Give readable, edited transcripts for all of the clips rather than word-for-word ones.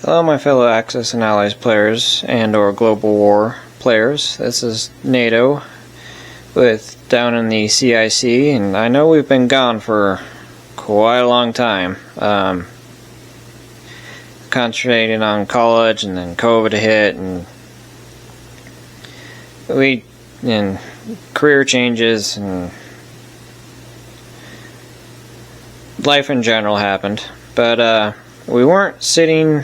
Hello my fellow Axis and Allies players and or Global War players. This is NATO down in the CIC, and I know we've been gone for quite a long time. Concentrating on college, and then COVID hit, and career changes and life in general happened. But we weren't sitting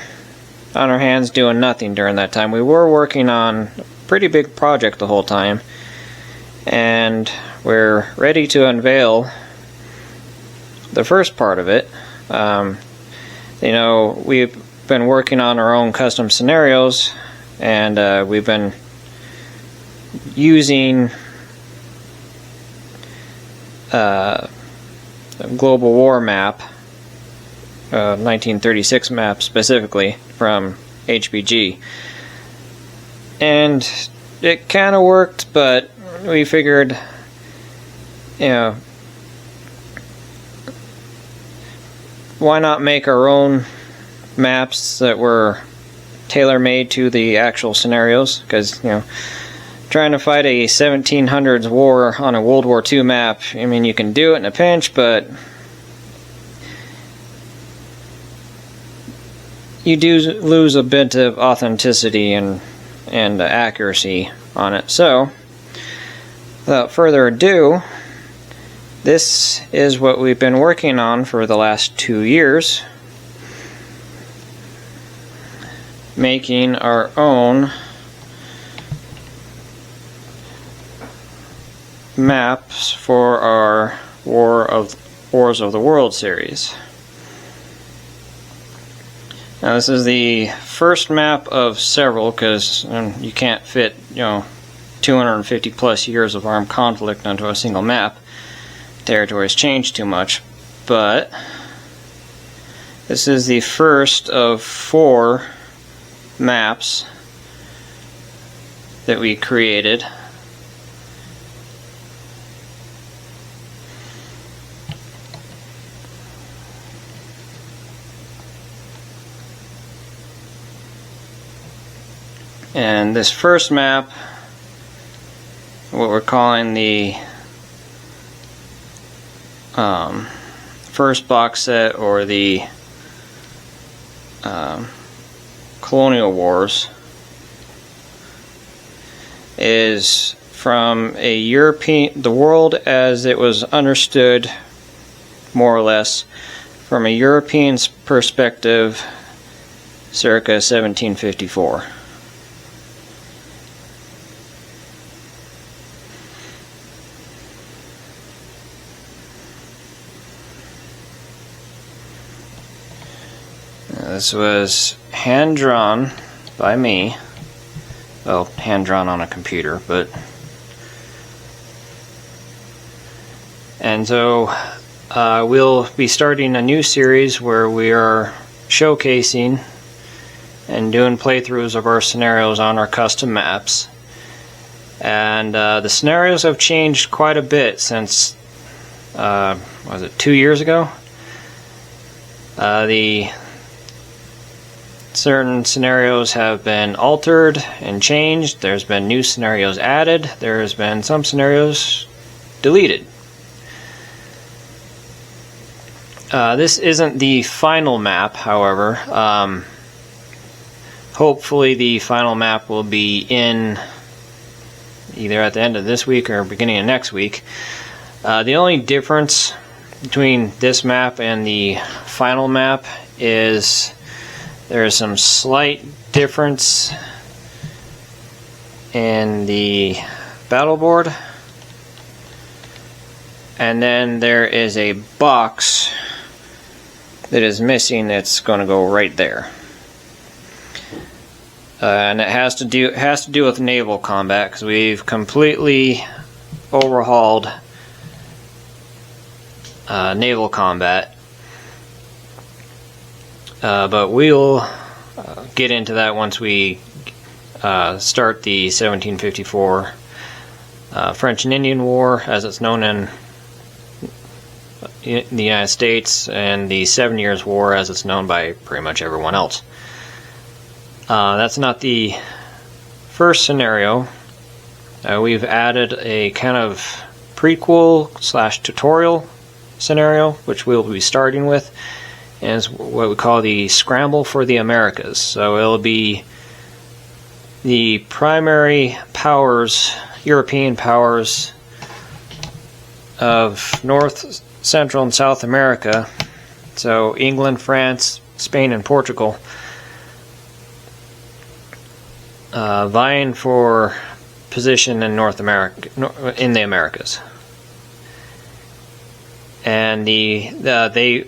on our hands doing nothing during that time. We were working on a pretty big project the whole time, and we're ready to unveil the first part of it. We've been working on our own custom scenarios, and we've been using a global war map, 1936 map specifically, from HBG, and it kind of worked, but we figured, why not make our own maps that were tailor-made to the actual scenarios? Because trying to fight a 1700s war on a World War II map, I mean, you can do it in a pinch, but you do lose a bit of authenticity and accuracy on it. So, without further ado, this is what we've been working on for the last 2 years, making our own maps for our Wars of the World series. Now this is the first map of several, because you can't fit 250 plus years of armed conflict onto a single map. Territories change too much, but this is the first of 4 maps that we created. And this first map, what we're calling the first box set, or the Colonial Wars, is from the world as it was understood, more or less, from a European perspective, circa 1754. This was hand-drawn by me. Well, hand-drawn on a computer, but... And so, we'll be starting a new series where we are showcasing and doing playthroughs of our scenarios on our custom maps. And the scenarios have changed quite a bit since, was it 2 years ago? Certain scenarios have been altered and changed. There's been new scenarios added. There's been some scenarios deleted. This isn't the final map, however. Hopefully the final map will be in either at the end of this week or beginning of next week. The only difference between this map and the final map is there's some slight difference in the battle board, and then there is a box that is missing that's going to go right there, and it has to do with naval combat, because we've completely overhauled naval combat. But we'll get into that once we start the 1754 French and Indian War, as it's known in the United States, and the 7 Years' War, as it's known by pretty much everyone else. That's not the first scenario. We've added a kind of prequel / tutorial scenario, which we'll be starting with, and it's what we call the Scramble for the Americas. So it'll be the primary powers, European powers of North, Central, and South America, so England, France, Spain, and Portugal, vying for position in North America, in the Americas. And they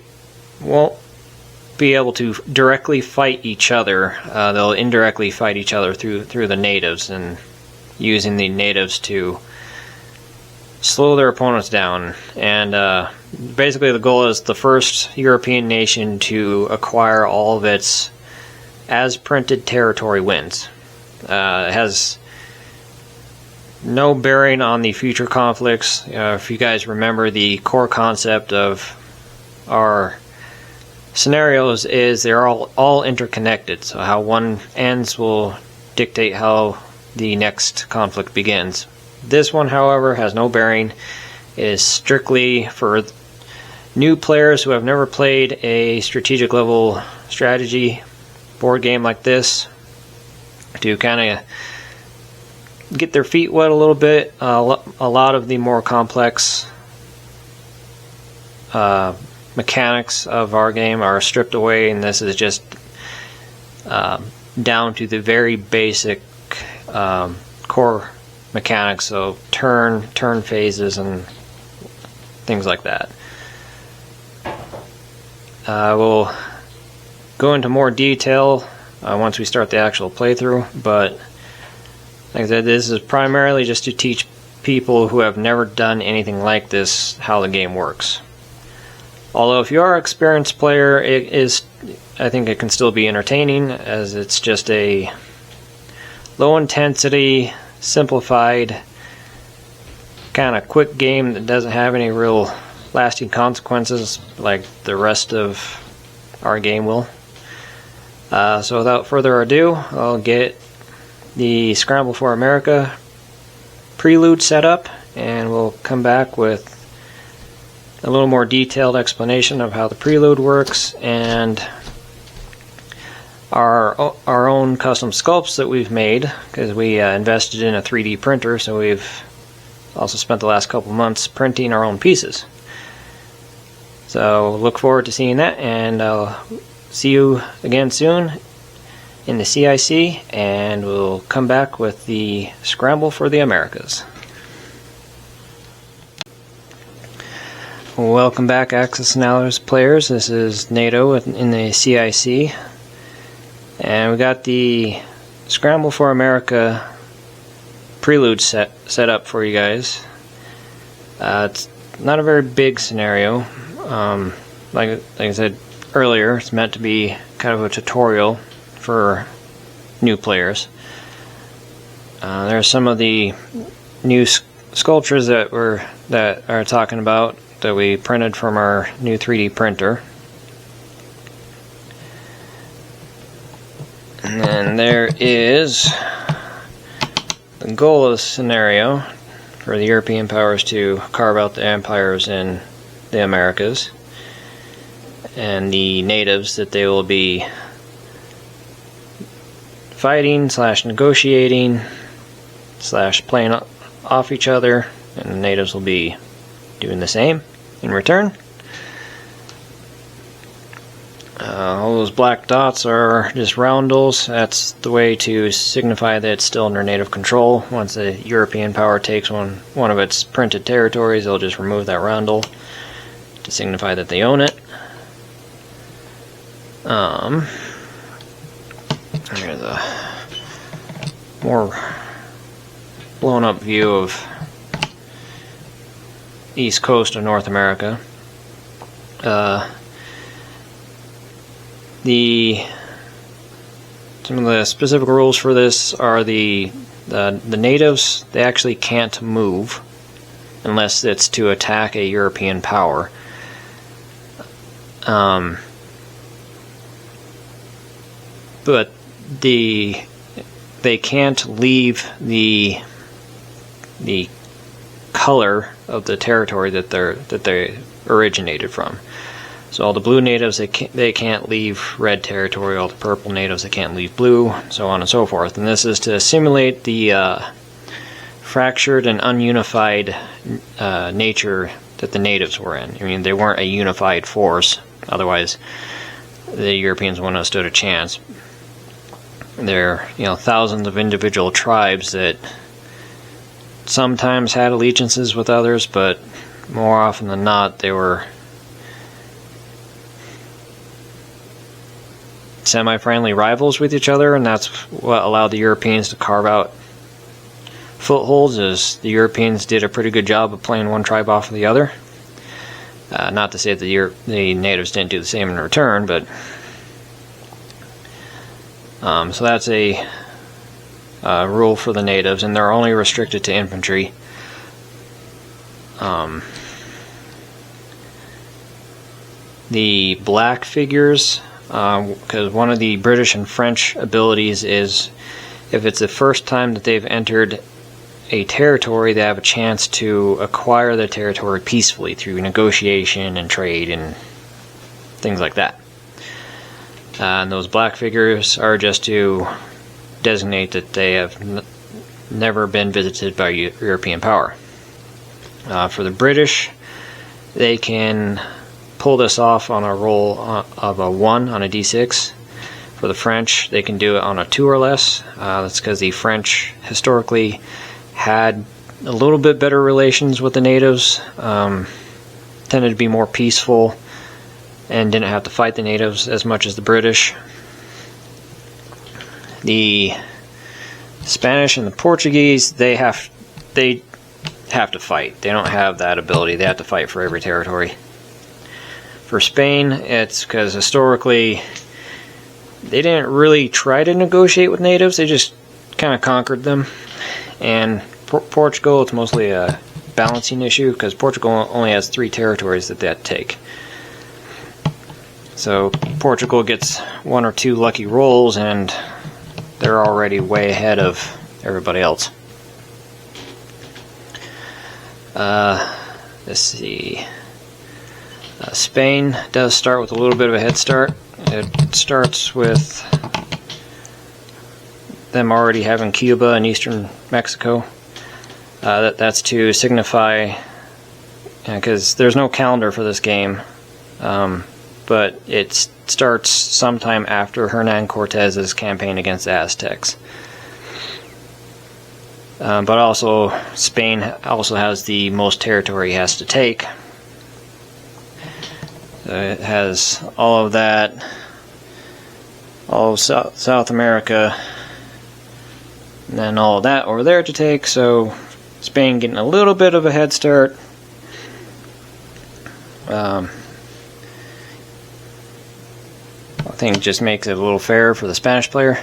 won't be able to directly fight each other. They'll indirectly fight each other through the natives, and using the natives to slow their opponents down. And basically the goal is the first European nation to acquire all of its as printed territory wins. It has no bearing on the future conflicts. If you guys remember, the core concept of our scenarios is they're all interconnected. So how one ends will dictate how the next conflict begins. This one, however, has no bearing. It is strictly for new players who have never played a strategic level strategy board game like this, to kind of get their feet wet a little bit. A lot of the more complex mechanics of our game are stripped away, and this is just down to the very basic core mechanics, so turn phases and things like that. We'll go into more detail once we start the actual playthrough, but like I said, this is primarily just to teach people who have never done anything like this how the game works. Although if you are an experienced player, I think it can still be entertaining, as it's just a low intensity, simplified, kind of quick game that doesn't have any real lasting consequences like the rest of our game will. So without further ado, I'll get the Scramble for America prelude set up, and we'll come back with a little more detailed explanation of how the prelude works, and our own custom sculpts that we've made, because we invested in a 3D printer, so we've also spent the last couple months printing our own pieces. So look forward to seeing that, and I'll see you again soon in the CIC, and we'll come back with the Scramble for the Americas. Welcome back, Axis Analysis players. This is NATO in the CIC, and we got the Scramble for America prelude set up for you guys. It's not a very big scenario. Like I said earlier, it's meant to be kind of a tutorial for new players. There's some of the new sculptures that are talking about that we printed from our new 3D printer. And then there is the goal of the scenario for the European powers to carve out the empires in the Americas, and the natives that they will be fighting / negotiating / playing off each other, and the natives will be doing the same in return. All those black dots are just roundels. That's the way to signify that it's still under native control. Once a European power takes one of its printed territories, they'll just remove that roundel to signify that they own it. Here's a more blown up view of east coast of North America. Some of the specific rules for this are the natives, they actually can't move unless it's to attack a European power. But they can't leave the color of the territory that they originated from. So all the blue natives, they can't leave red territory. All the purple natives, they can't leave blue, so on and so forth. And this is to simulate the fractured and ununified nature that the natives were in. I mean, they weren't a unified force. Otherwise, the Europeans wouldn't have stood a chance. They're, thousands of individual tribes that sometimes had allegiances with others, but more often than not, they were semi-friendly rivals with each other, and that's what allowed the Europeans to carve out footholds, as the Europeans did a pretty good job of playing one tribe off of the other. Not to say that the natives didn't do the same in return, but so that's a rule for the natives, and they're only restricted to infantry. The black figures, because one of the British and French abilities is, if it's the first time that they've entered a territory, they have a chance to acquire the territory peacefully through negotiation and trade and things like that. And those black figures are just to designate that they have never been visited by European power. For the British, they can pull this off on a roll of a 1 on a d6. For the French, they can do it on a 2 or less. That's because the French historically had a little bit better relations with the natives, tended to be more peaceful, and didn't have to fight the natives as much as the British. The Spanish and the Portuguese, they have to fight. They don't have that ability. They have to fight for every territory. For Spain, it's because historically they didn't really try to negotiate with natives. They just kind of conquered them. And Portugal, it's mostly a balancing issue, because Portugal only has 3 territories that they have to take. So Portugal gets 1 or 2 lucky rolls, and they're already way ahead of everybody else. Let's see. Spain does start with a little bit of a head start. It starts with them already having Cuba and eastern Mexico. That's to signify, because there's no calendar for this game, but it starts sometime after Hernan Cortez's campaign against the Aztecs. But also, Spain also has the most territory it has to take. It has all of that, all of South America, and then all of that over there to take, so Spain getting a little bit of a head start. I think it just makes it a little fairer for the Spanish player.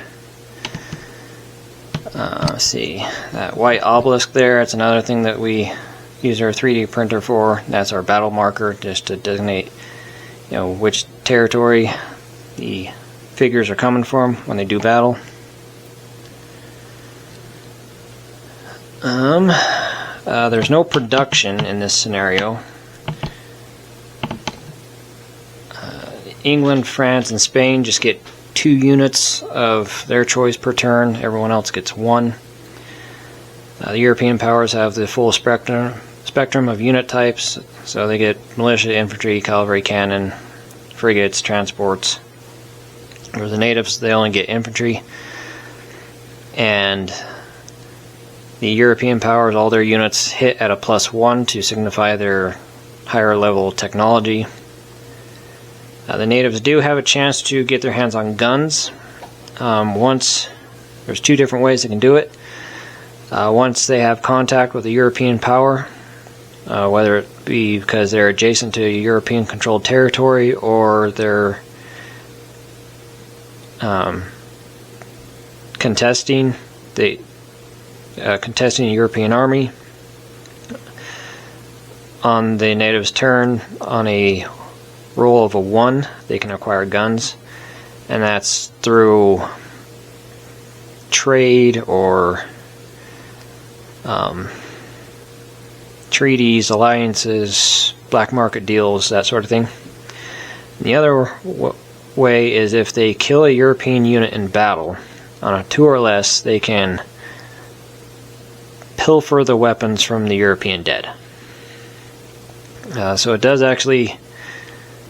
Let's see, that white obelisk there, it's another thing that we use our 3D printer for. That's our battle marker, just to designate which territory the figures are coming from when they do battle. There's no production in this scenario. England, France, and Spain just get 2 units of their choice per turn. Everyone else gets 1. The European powers have the full spectrum of unit types, so they get militia, infantry, cavalry, cannon, frigates, transports. For the natives, they only get infantry. And the European powers, all their units hit at a +1 to signify their higher level technology. The natives do have a chance to get their hands on guns. There's 2 different ways they can do it. Once they have contact with a European power, whether it be because they're adjacent to a European-controlled territory, or they're contesting a European army. On the natives' turn, on a roll of a 1, they can acquire guns, and that's through trade or treaties, alliances, black market deals, that sort of thing. And the other way is if they kill a European unit in battle on a 2 or less, they can pilfer the weapons from the European dead. So it does actually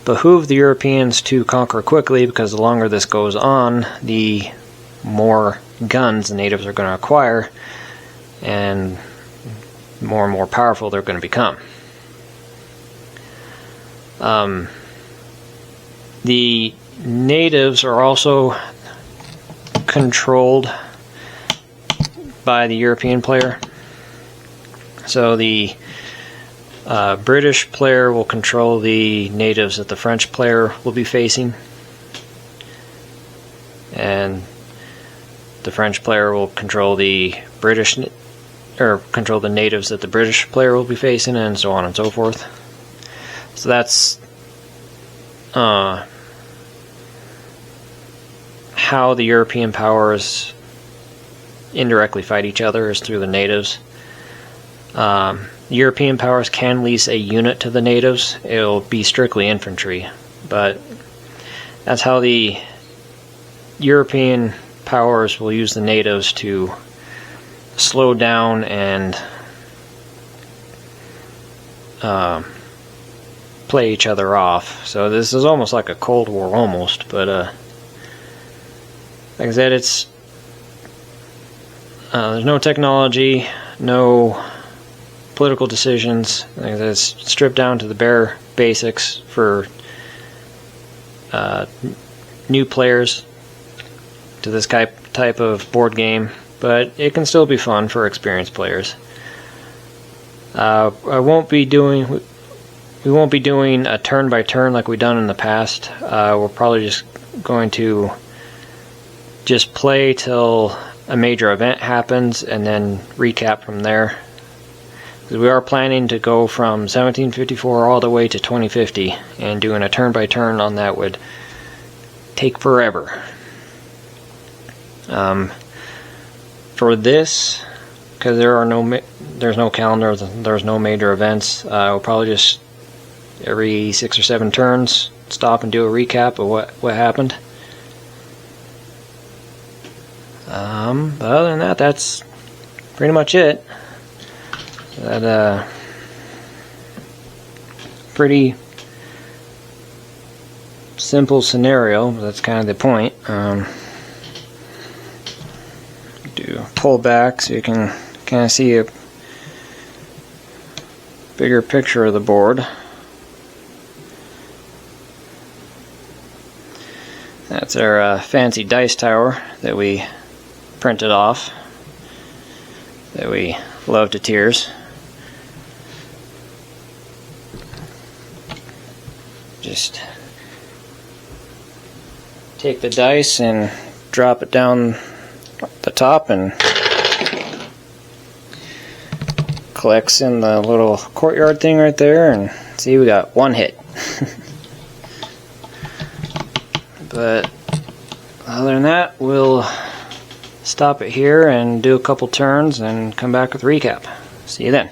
behoove the Europeans to conquer quickly, because the longer this goes on, the more guns the natives are going to acquire, and more powerful they're going to become. The natives are also controlled by the European player. So the British player will control the natives that the French player will be facing, and the French player will control the control the natives that the British player will be facing, and so on and so forth. So that's how the European powers indirectly fight each other, is through the natives. European powers can lease a unit to the natives. It'll be strictly infantry, but that's how the European powers will use the natives to slow down and play each other off. So this is almost like a Cold War almost, but like I said, it's there's no technology, no political decisions. Like I said, it's stripped down to the bare basics for new players to this type of board game, but it can still be fun for experienced players. We won't be doing a turn by turn like we've done in the past. We're probably just going to play till a major event happens and then recap from there. We are planning to go from 1754 all the way to 2050, and doing a turn by turn on that would take forever. For this, because there's no calendar, there's no major events, we'll probably just every 6 or 7 turns stop and do a recap of what happened. But other than that, that's pretty much it. That pretty simple scenario, but that's kind of the point. Do pull back so you can kind of see a bigger picture of the board. That's our fancy dice tower that we printed off, that we love to tears. Just take the dice and drop it down the top, and collects in the little courtyard thing right there, and see, we got 1 hit. But other than that, we'll stop it here and do a couple turns and come back with a recap. See you then.